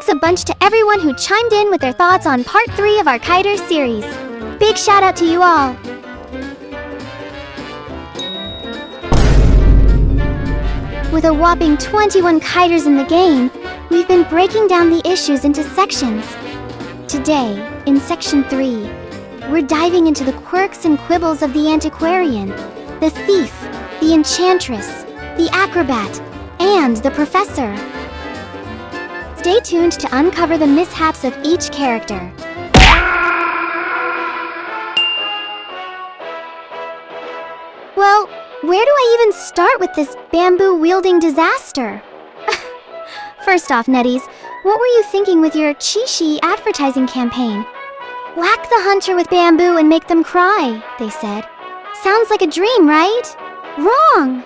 Thanks a bunch to everyone who chimed in with their thoughts on Part 3 of our Kiters series. Big shout out to you all. With a whopping 21 Kiters in the game, we've been breaking down the issues into sections. Today, in Section 3, we're diving into the quirks and quibbles of the Antiquarian, the Thief, the Enchantress, the Acrobat, and the Professor. Stay tuned to uncover the mishaps of each character. Well, where do I even start with this bamboo-wielding disaster? First off, Netties, what were you thinking with your Chi-Chi advertising campaign? Whack the hunter with bamboo and make them cry, they said. Sounds like a dream, right? Wrong!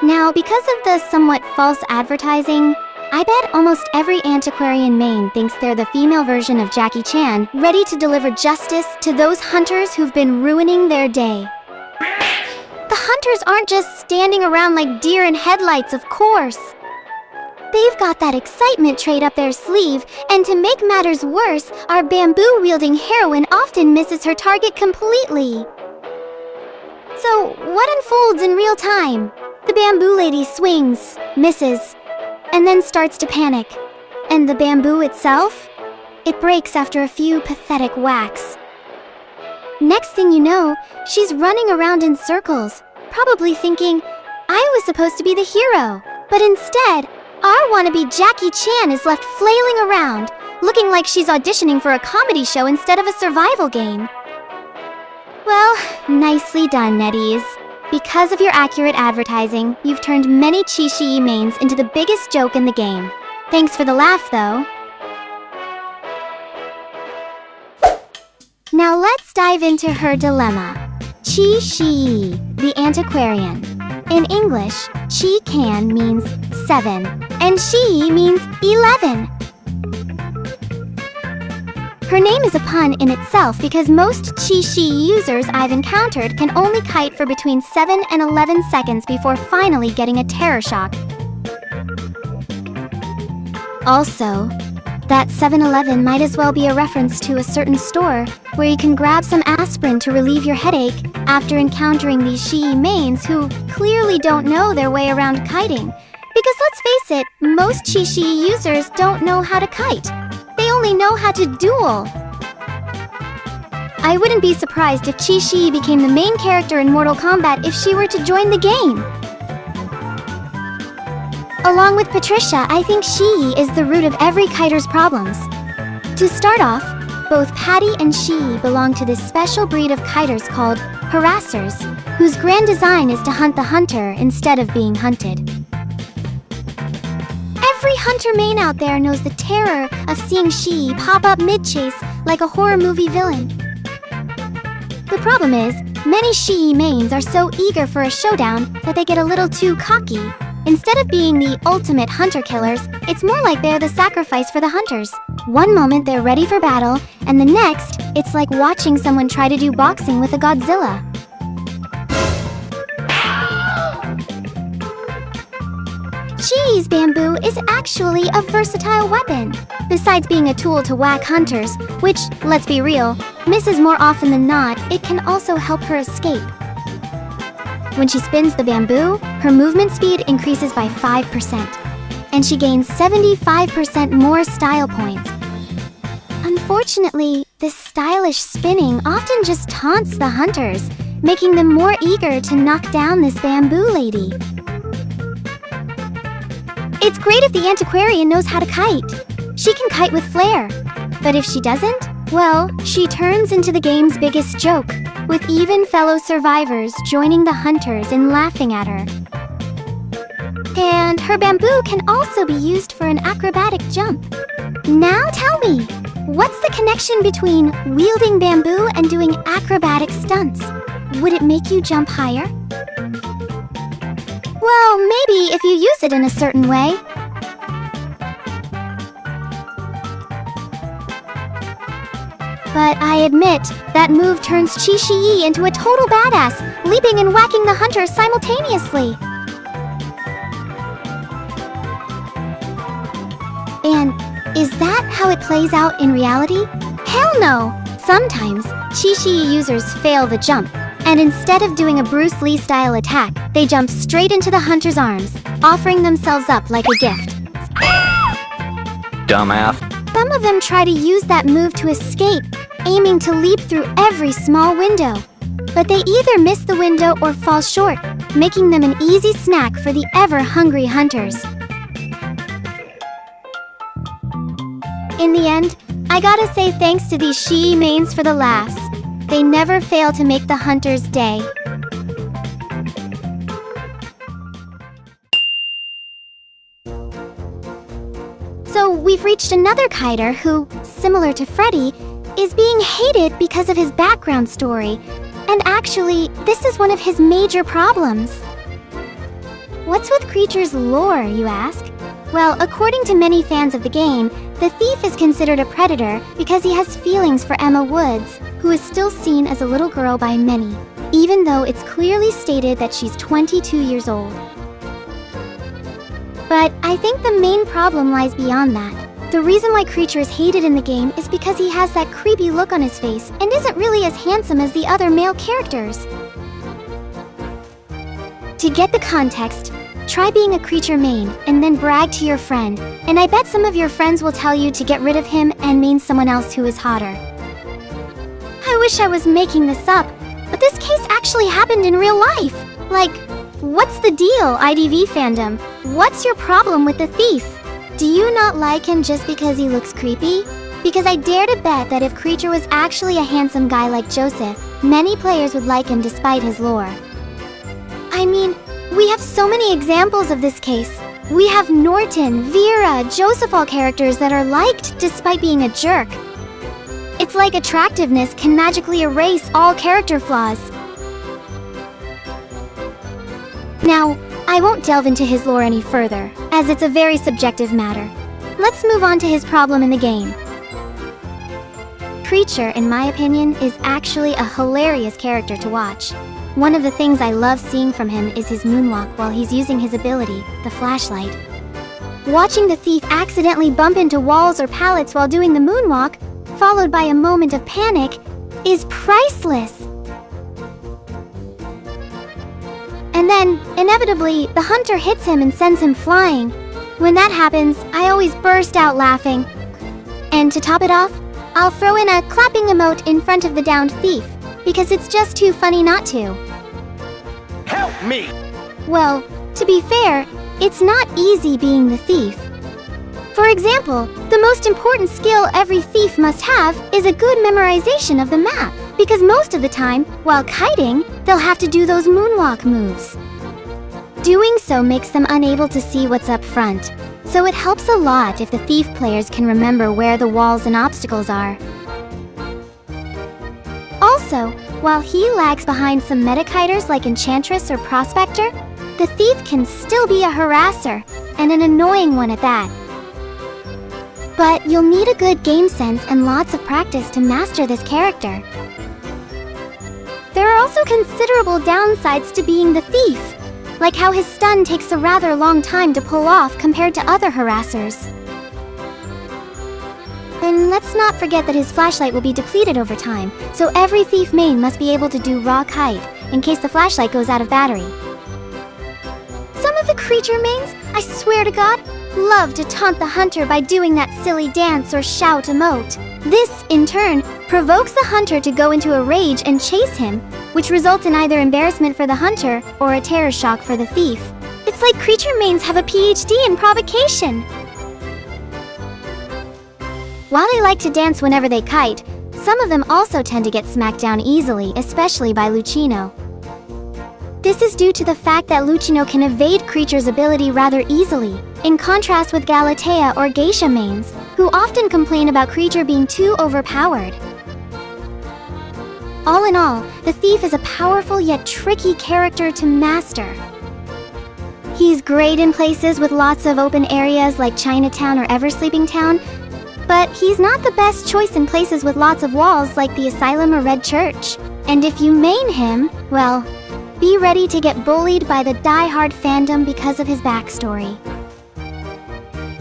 Now, because of the somewhat false advertising, I bet almost every Antiquarian main thinks they're the female version of Jackie Chan, ready to deliver justice to those hunters who've been ruining their day. The hunters aren't just standing around like deer in headlights, of course. They've got that excitement trait up their sleeve, and to make matters worse, our bamboo-wielding heroine often misses her target completely. So, what unfolds in real time? The bamboo lady swings, misses, and then starts to panic. And the bamboo itself? It breaks after a few pathetic whacks. Next thing you know, she's running around in circles, probably thinking, I was supposed to be the hero. But instead, our wannabe Jackie Chan is left flailing around, looking like she's auditioning for a comedy show instead of a survival game. Well, nicely done, Netties. Because of your accurate advertising, you've turned many Chi-Chi mains into the biggest joke in the game. Thanks for the laugh, though. Now let's dive into her dilemma. Chi-Chi, the Antiquarian. In English, Chi-Can means 7, and Shi means 11. Her name is a pun in itself because most Chi-Chi users I've encountered can only kite for between 7 and 11 seconds before finally getting a terror shock. Also, that 7-Eleven might as well be a reference to a certain store where you can grab some aspirin to relieve your headache after encountering these Shi mains who clearly don't know their way around kiting. Because let's face it, most Chi-Chi users don't know how to kite. They only know how to duel. I wouldn't be surprised if Chi-Chi became the main character in Mortal Kombat if she were to join the game. Along with Patricia, I think Shi is the root of every kiter's problems. To start off, both Patty and Shi belong to this special breed of kiters called harassers, whose grand design is to hunt the hunter instead of being hunted. Every hunter main out there knows the terror of seeing Shi pop up mid-chase like a horror movie villain. The problem is, many Shi mains are so eager for a showdown that they get a little too cocky. Instead of being the ultimate hunter killers, it's more like they're the sacrifice for the hunters. One moment they're ready for battle, and the next, it's like watching someone try to do boxing with a Godzilla. Chi's bamboo is actually a versatile weapon. Besides being a tool to whack hunters, which, let's be real, misses more often than not, it can also help her escape. When she spins the bamboo, her movement speed increases by 5%, and she gains 75% more style points. Unfortunately, this stylish spinning often just taunts the hunters, making them more eager to knock down this bamboo lady. It's great if the Antiquarian knows how to kite. She can kite with flair. But if she doesn't, well, she turns into the game's biggest joke, with even fellow survivors joining the hunters in laughing at her. And her bamboo can also be used for an acrobatic jump. Now tell me, what's the connection between wielding bamboo and doing acrobatic stunts? Would it make you jump higher? Well, maybe if you use it in a certain way. But I admit, that move turns Chi-Chi into a total badass, leaping and whacking the hunter simultaneously. And is that how it plays out in reality? Hell no! Sometimes, Chi users fail the jump, and instead of doing a Bruce Lee style attack, they jump straight into the hunter's arms, offering themselves up like a gift. Dumbass. Some of them try to use that move to escape, aiming to leap through every small window. But they either miss the window or fall short, making them an easy snack for the ever-hungry hunters. In the end, I gotta say thanks to these Shi mains for the laughs. They never fail to make the hunter's day. So we've reached another kiter who, similar to Freddy, is being hated because of his background story. And actually, this is one of his major problems. What's with Creature's lore, you ask? Well, according to many fans of the game, the thief is considered a predator because he has feelings for Emma Woods, who is still seen as a little girl by many, even though it's clearly stated that she's 22 years old. But I think the main problem lies beyond that. The reason why Creature is hated in the game is because he has that creepy look on his face and isn't really as handsome as the other male characters. To get the context, try being a Creature main and then brag to your friend, and I bet some of your friends will tell you to get rid of him and main someone else who is hotter. I wish I was making this up, but this case actually happened in real life. Like, what's the deal, IDV fandom? What's your problem with the thief? Do you not like him just because he looks creepy? Because I dare to bet that if Creature was actually a handsome guy like Joseph, many players would like him despite his lore. I mean, we have so many examples of this case. We have Norton, Vera, Joseph, all characters that are liked despite being a jerk. It's like attractiveness can magically erase all character flaws. Now, I won't delve into his lore any further, as it's a very subjective matter. Let's move on to his problem in the game. Creature, in my opinion, is actually a hilarious character to watch. One of the things I love seeing from him is his moonwalk while he's using his ability, the flashlight. Watching the thief accidentally bump into walls or pallets while doing the moonwalk, followed by a moment of panic, is priceless. And then, inevitably, the hunter hits him and sends him flying. When that happens, I always burst out laughing. And to top it off, I'll throw in a clapping emote in front of the downed thief, because it's just too funny not to. Help me! Well, to be fair, it's not easy being the thief. For example, the most important skill every thief must have is a good memorization of the map, because most of the time, while kiting, they'll have to do those moonwalk moves. Doing so makes them unable to see what's up front, so it helps a lot if the thief players can remember where the walls and obstacles are. Also, while he lags behind some meta-kiters like Enchantress or Prospector, the thief can still be a harasser, and an annoying one at that. But you'll need a good game sense and lots of practice to master this character. There are also considerable downsides to being the thief, like how his stun takes a rather long time to pull off compared to other harassers. And let's not forget that his flashlight will be depleted over time, so every thief main must be able to do raw kite, in case the flashlight goes out of battery. Some of the Creature mains, I swear to God, love to taunt the hunter by doing that silly dance or shout emote. This, in turn, provokes the hunter to go into a rage and chase him, which results in either embarrassment for the hunter or a terror shock for the thief. It's like Creature mains have a PhD in provocation. While they like to dance whenever they kite, some of them also tend to get smacked down easily, especially by Lucino. This is due to the fact that Lucino can evade Creature's ability rather easily, in contrast with Galatea or Geisha mains, who often complain about Creature being too overpowered. All in all, the thief is a powerful yet tricky character to master. He's great in places with lots of open areas like Chinatown or Eversleeping Town, but he's not the best choice in places with lots of walls like the Asylum or Red Church. And if you main him, well, be ready to get bullied by the die-hard fandom because of his backstory.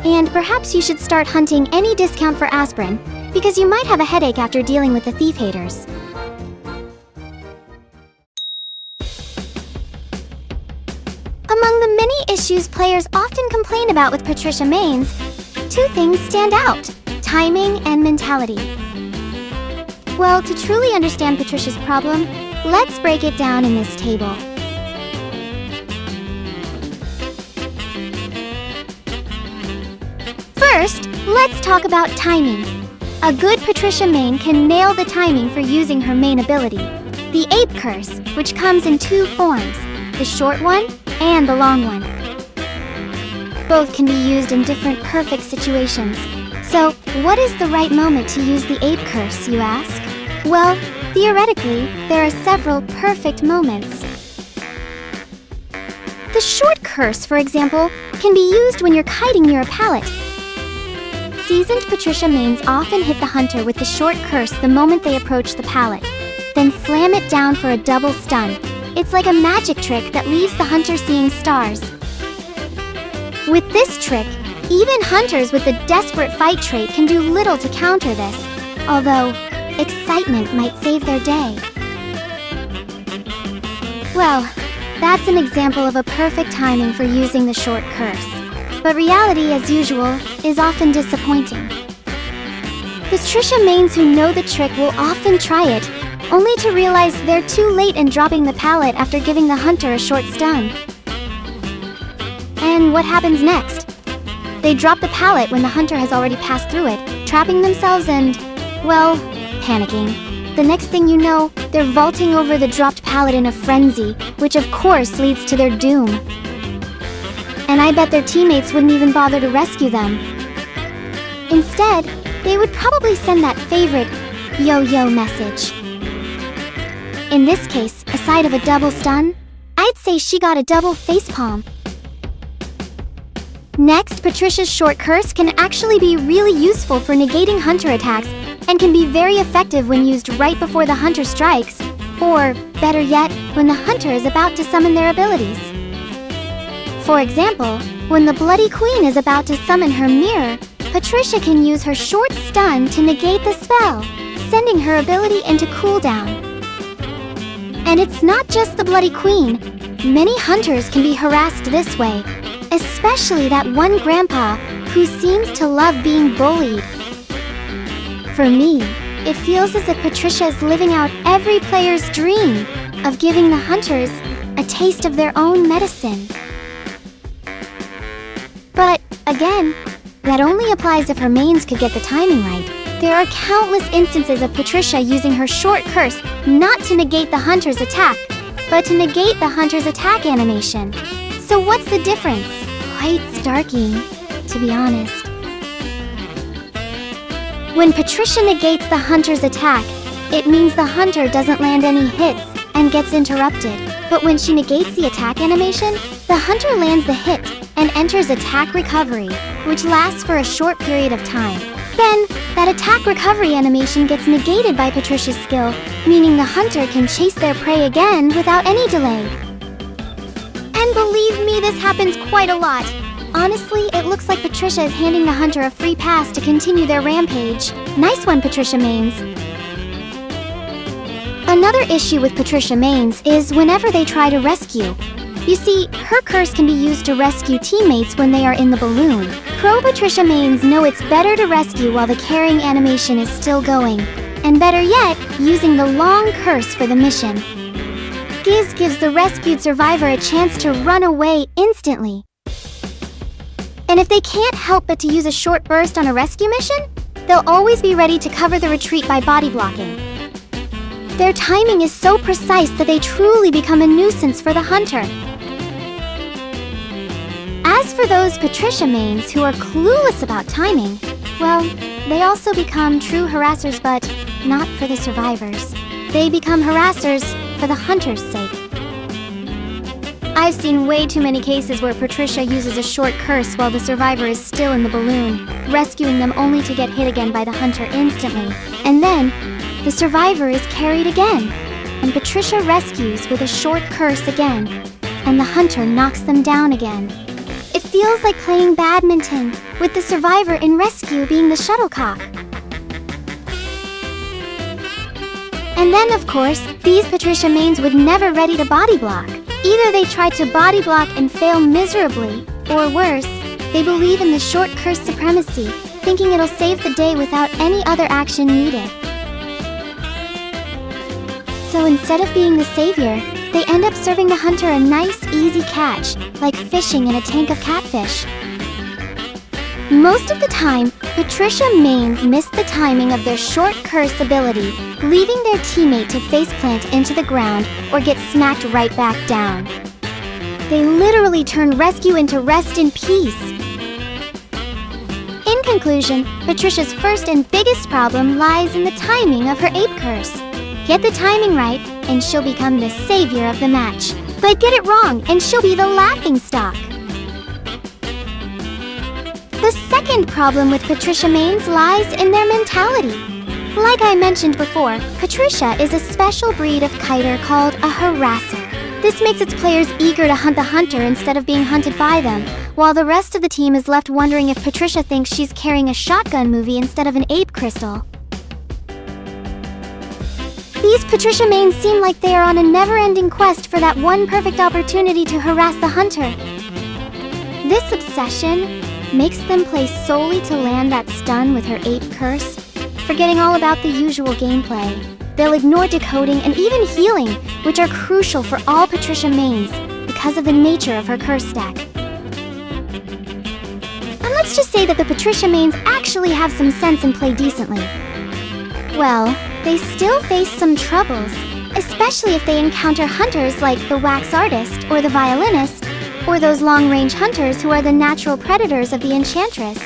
And perhaps you should start hunting any discount for aspirin, because you might have a headache after dealing with the thief haters. Among the many issues players often complain about with Patricia Mains, two things stand out: timing and mentality. Well, to truly understand Patricia's problem, let's break it down in this table. First, let's talk about timing. A good Patricia main can nail the timing for using her main ability, the Ape Curse, which comes in two forms, the short one and the long one. Both can be used in different perfect situations. So, what is the right moment to use the Ape Curse, you ask? Well, theoretically, there are several perfect moments. The short curse, for example, can be used when you're kiting near a pallet. Seasoned Patricia mains often hit the hunter with the short curse the moment they approach the pallet, then slam it down for a double stun. It's like a magic trick that leaves the hunter seeing stars. With this trick, even hunters with the desperate fight trait can do little to counter this, although excitement might save their day. Well, that's an example of a perfect timing for using the short curse. But reality, as usual, is often disappointing. Patricia mains who know the trick will often try it, only to realize they're too late in dropping the pallet after giving the hunter a short stun. And what happens next? They drop the pallet when the hunter has already passed through it, trapping themselves and, well, panicking. The next thing you know, they're vaulting over the dropped pallet in a frenzy, which of course leads to their doom. And I bet their teammates wouldn't even bother to rescue them. Instead, they would probably send that favorite yo-yo message. In this case, aside of a double stun, I'd say she got a double facepalm. Next, Patricia's short curse can actually be really useful for negating hunter attacks and can be very effective when used right before the hunter strikes, or, better yet, when the hunter is about to summon their abilities. For example, when the Bloody Queen is about to summon her mirror, Patricia can use her short stun to negate the spell, sending her ability into cooldown. And it's not just the Bloody Queen. Many hunters can be harassed this way, especially that one grandpa who seems to love being bullied. For me, it feels as if Patricia is living out every player's dream of giving the hunters a taste of their own medicine. But, again, that only applies if her mains could get the timing right. There are countless instances of Patricia using her short curse not to negate the hunter's attack, but to negate the hunter's attack animation. So what's the difference? Quite starking, to be honest. When Patricia negates the hunter's attack, it means the hunter doesn't land any hits and gets interrupted. But when she negates the attack animation, the hunter lands the hit and enters attack recovery, which lasts for a short period of time. Then, that attack recovery animation gets negated by Patricia's skill, meaning the hunter can chase their prey again without any delay. And believe me, this happens quite a lot. Honestly, it looks like Patricia is handing the hunter a free pass to continue their rampage. Nice one, Patricia mains. Another issue with Patricia mains is whenever they try to rescue. You see, her curse can be used to rescue teammates when they are in the balloon. Pro Patricia mains know it's better to rescue while the carrying animation is still going, and better yet, using the long curse for the mission. This gives the rescued survivor a chance to run away instantly. And if they can't help but to use a short burst on a rescue mission, they'll always be ready to cover the retreat by body blocking. Their timing is so precise that they truly become a nuisance for the hunter. As for those Patricia mains who are clueless about timing, well, they also become true harassers, but not for the survivors. They become harassers for the hunter's sake. I've seen way too many cases where Patricia uses a short curse while the survivor is still in the balloon, rescuing them only to get hit again by the hunter instantly. And then, the survivor is carried again, and Patricia rescues with a short curse again, and the hunter knocks them down again. It feels like playing badminton, with the survivor in rescue being the shuttlecock. And then, of course, these Patricia mains would never ready to body block. Either they try to body block and fail miserably, or worse, they believe in the short curse supremacy, thinking it'll save the day without any other action needed. So instead of being the savior, they end up serving the hunter a nice, easy catch, like fishing in a tank of catfish. Most of the time, Patricia mains miss the timing of their short curse ability, leaving their teammate to faceplant into the ground or get smacked right back down. They literally turn rescue into rest in peace. In conclusion, Patricia's first and biggest problem lies in the timing of her ape curse. Get the timing right, and she'll become the savior of the match. But get it wrong, and she'll be the laughingstock. The second problem with Patricia mains lies in their mentality. Like I mentioned before, Patricia is a special breed of kiter called a harasser. This makes its players eager to hunt the hunter instead of being hunted by them, while the rest of the team is left wondering if Patricia thinks she's carrying a shotgun movie instead of an ape crystal. These Patricia mains seem like they are on a never-ending quest for that one perfect opportunity to harass the hunter. This obsession makes them play solely to land that stun with her ape curse, forgetting all about the usual gameplay. They'll ignore decoding and even healing, which are crucial for all Patricia mains because of the nature of her curse stack. And let's just say that the Patricia mains actually have some sense and play decently. Well, they still face some troubles, especially if they encounter hunters like the wax artist or the violinist, or those long-range hunters who are the natural predators of the Enchantress.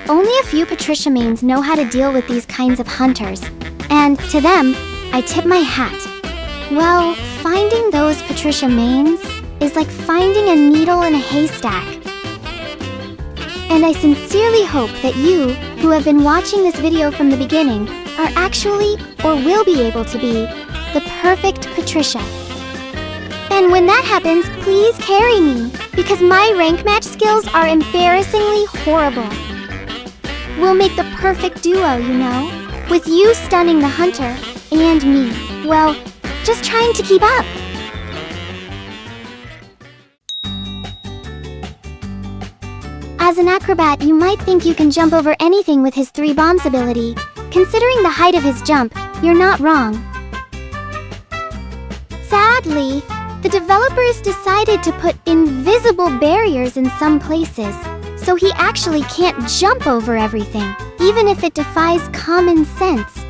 Only a few Patricia mains know how to deal with these kinds of hunters, and to them, I tip my hat. Well, finding those Patricia mains is like finding a needle in a haystack. And I sincerely hope that you, who have been watching this video from the beginning, are actually, or will be able to be, the perfect Patricia. And when that happens, please carry me, because my rank match skills are embarrassingly horrible. We'll make the perfect duo, you know, with you stunning the hunter, and me, well, just trying to keep up. As an acrobat, you might think you can jump over anything with his 3 bombs ability. Considering the height of his jump, you're not wrong. Sadly, the developers decided to put invisible barriers in some places, so he actually can't jump over everything, even if it defies common sense.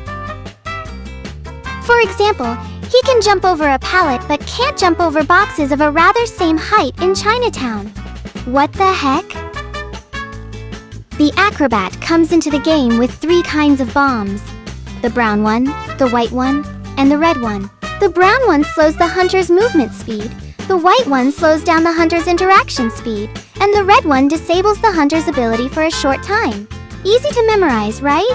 For example, he can jump over a pallet but can't jump over boxes of a rather same height in Chinatown. What the heck? The Acrobat comes into the game with 3 kinds of bombs. The brown one, the white one, and the red one. The brown one slows the hunter's movement speed, the white one slows down the hunter's interaction speed, and the red one disables the hunter's ability for a short time. Easy to memorize, right?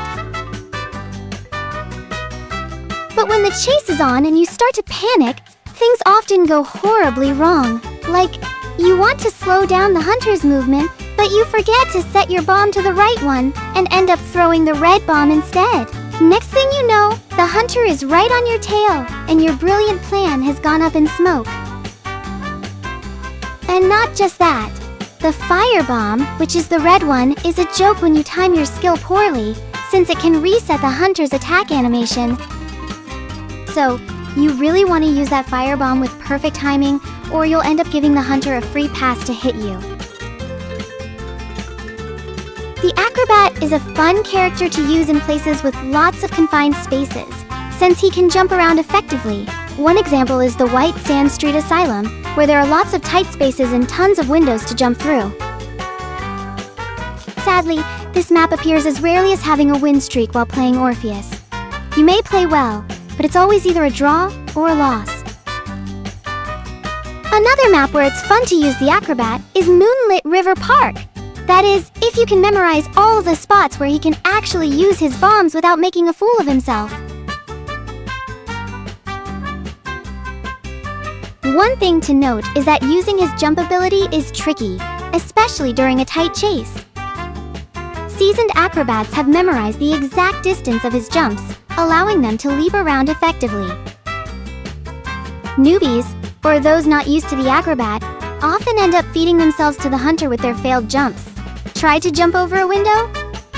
But when the chase is on and you start to panic, things often go horribly wrong. Like, you want to slow down the hunter's movement, but you forget to set your bomb to the right one and end up throwing the red bomb instead. Next thing you know, the hunter is right on your tail, and your brilliant plan has gone up in smoke. And not just that. The fire bomb, which is the red one, is a joke when you time your skill poorly, since it can reset the hunter's attack animation. So, you really want to use that fire bomb with perfect timing, or you'll end up giving the hunter a free pass to hit you. The Acrobat is a fun character to use in places with lots of confined spaces, since he can jump around effectively. One example is the White Sand Street Asylum, where there are lots of tight spaces and tons of windows to jump through. Sadly, this map appears as rarely as having a win streak while playing Orpheus. You may play well, but it's always either a draw or a loss. Another map where it's fun to use the Acrobat is Moonlit River Park. That is, if you can memorize all the spots where he can actually use his bombs without making a fool of himself. One thing to note is that using his jump ability is tricky. especially during a tight chase. Seasoned acrobats have memorized the exact distance of his jumps, allowing them to leap around effectively. Newbies, or those not used to the acrobat, often end up feeding themselves to the hunter with their failed jumps. Tried to jump over a window?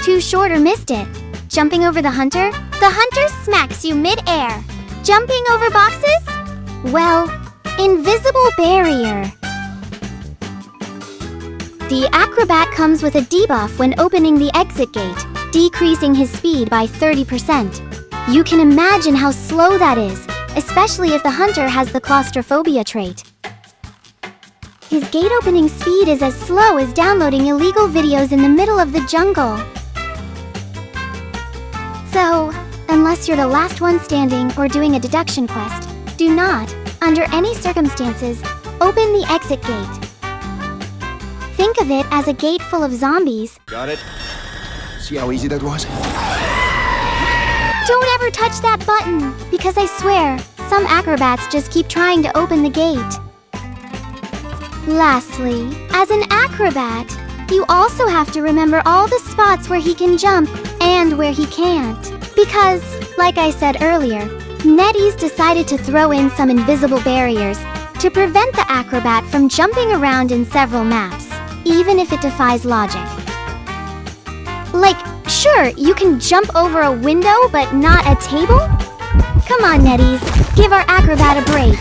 Too short or missed it? Jumping over the hunter smacks you mid-air. Jumping over boxes? Well, invisible barrier. The acrobat comes with a debuff when opening the exit gate, decreasing his speed by 30%. You can imagine how slow that is, especially if the hunter has the claustrophobia trait. His gate opening speed is as slow as downloading illegal videos in the middle of the jungle. So, unless you're the last one standing or doing a deduction quest, do not, under any circumstances, open the exit gate. Think of it as a gate full of zombies. Got it. See how easy that was? Don't ever touch that button, because I swear, some acrobats just keep trying to open the gate. Lastly, as an acrobat, you also have to remember all the spots where he can jump and where he can't. Because, like I said earlier, NetEase decided to throw in some invisible barriers to prevent the acrobat from jumping around in several maps, even if it defies logic. Like, sure, you can jump over a window, but not a table? Come on, NetEase, give our acrobat a break.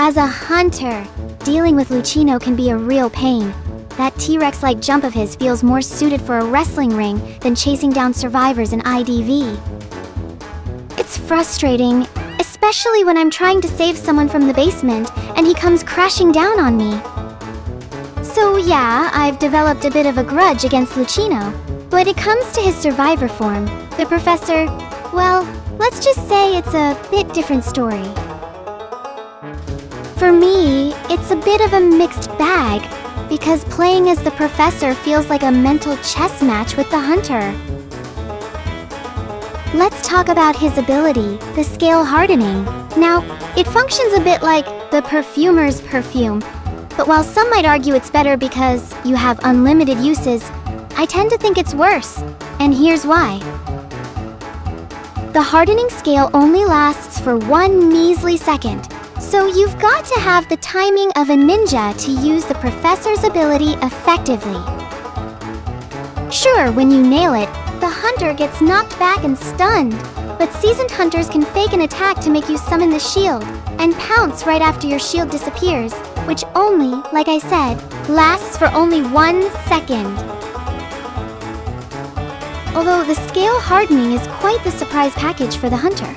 As a hunter, dealing with Lucino can be a real pain. That T-Rex-like jump of his feels more suited for a wrestling ring than chasing down survivors in IDV. It's frustrating, especially when I'm trying to save someone from the basement and he comes crashing down on me. So yeah, I've developed a bit of a grudge against Lucino. When it comes to his survivor form, the professor, well, let's just say it's a bit different story. For me, it's a bit of a mixed bag, because playing as the professor feels like a mental chess match with the hunter. Let's talk about his ability, the scale hardening. Now, it functions a bit like the perfumer's perfume, but while some might argue it's better because you have unlimited uses, I tend to think it's worse, and here's why. The hardening scale only lasts for 1 measly second, so you've got to have the timing of a ninja to use the professor's ability effectively. Sure, when you nail it, the hunter gets knocked back and stunned, but seasoned hunters can fake an attack to make you summon the shield, and pounce right after your shield disappears, which only, like I said, lasts for only 1 second. Although the scale hardening is quite the surprise package for the hunter.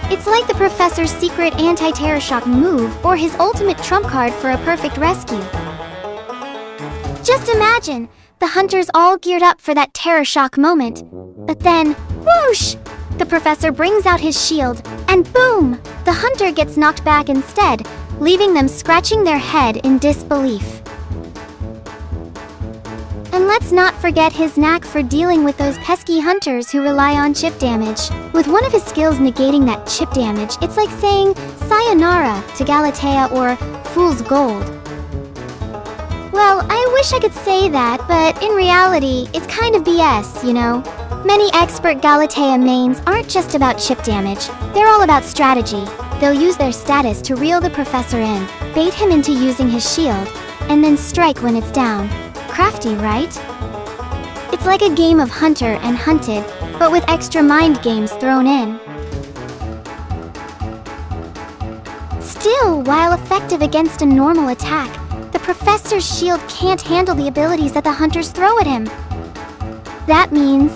It's like the professor's secret anti-terror shock move or his ultimate trump card for a perfect rescue. Just imagine, the hunter's all geared up for that terror shock moment, but then, whoosh! The professor brings out his shield, and boom! The hunter gets knocked back instead, leaving them scratching their head in disbelief. And let's not forget his knack for dealing with those pesky hunters who rely on chip damage. With one of his skills negating that chip damage, it's like saying sayonara to Galatea or fool's gold. Well, I wish I could say that, but in reality, it's kind of BS, you know? Many expert Galatea mains aren't just about chip damage, they're all about strategy. They'll use their status to reel the professor in, bait him into using his shield, and then strike when it's down. Crafty, right? It's like a game of hunter and hunted, but with extra mind games thrown in. Still, while effective against a normal attack, the professor's shield can't handle the abilities that the hunters throw at him. That means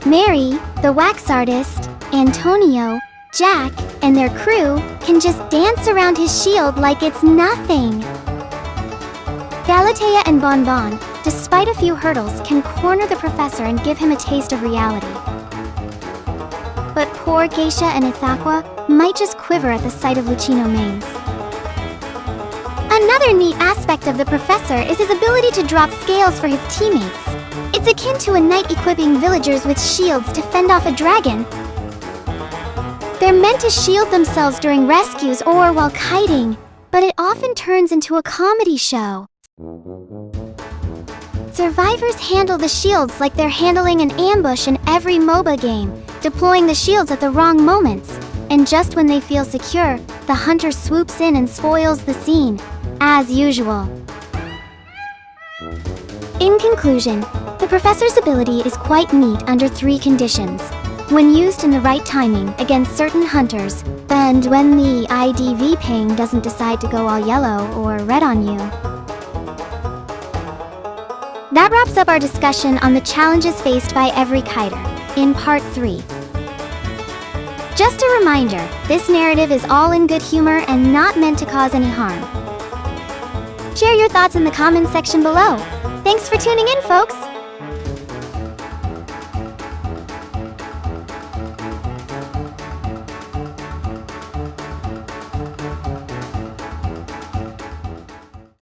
Mary, the wax artist, Antonio, Jack, and their crew can just dance around his shield like it's nothing. Galatea and Bonbon, despite a few hurdles, can corner the professor and give him a taste of reality. But poor Geisha and Ithaqua might just quiver at the sight of Lucino mains. Another neat aspect of the professor is his ability to drop scales for his teammates. It's akin to a knight equipping villagers with shields to fend off a dragon. They're meant to shield themselves during rescues or while kiting, but it often turns into a comedy show. Survivors handle the shields like they're handling an ambush in every MOBA game, deploying the shields at the wrong moments. And just when they feel secure, the hunter swoops in and spoils the scene, as usual. In conclusion, the professor's ability is quite neat under 3 conditions. When used in the right timing against certain hunters, and when the IDV ping doesn't decide to go all yellow or red on you. That wraps up our discussion on the challenges faced by every kiter, in Part 3. Just a reminder, this narrative is all in good humor and not meant to cause any harm. Share your thoughts in the comments section below. Thanks for tuning in, folks!